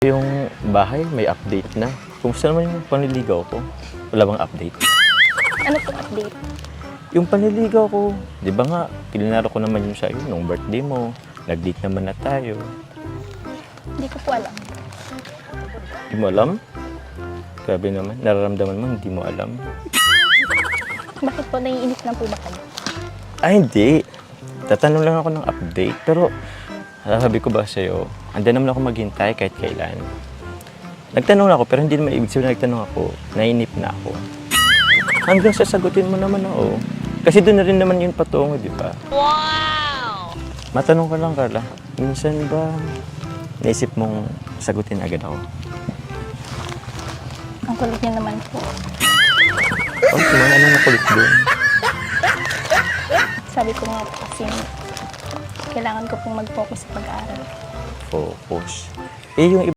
Yung bahay may update na. Kumusta naman yung panliligaw ko? Wala bang update? Ano po update? Yung panliligaw ko, di ba nga, pilinaro ko naman yung sa'yo nung birthday mo. Nag-date naman na tayo. Hindi ko po alam. Di mo alam? Grabe naman, nararamdaman mo, hindi mo alam. Bakit po naiinip na po ba kayo? Ay, hindi. Tatanong lang ako ng update. Pero, sabi ko ba sa'yo, andan naman ako maghintay kahit kailan. Nagtanong ako, pero hindi naman ibig sabihin nagtanong ako, nainip na ako. Hanggang sasagutin mo naman ako. Kasi doon na rin naman yun patungo, di ba? Wow! Matanong ka lang, Carla. Minsan ba naisip mong sagutin agad ako? Ang kulit niya naman po. Oh, kumana, anong makulit doon? Sabi ko nga po kasi kailangan ko pong mag-focus sa pag-aaral. Focus. Eh, yung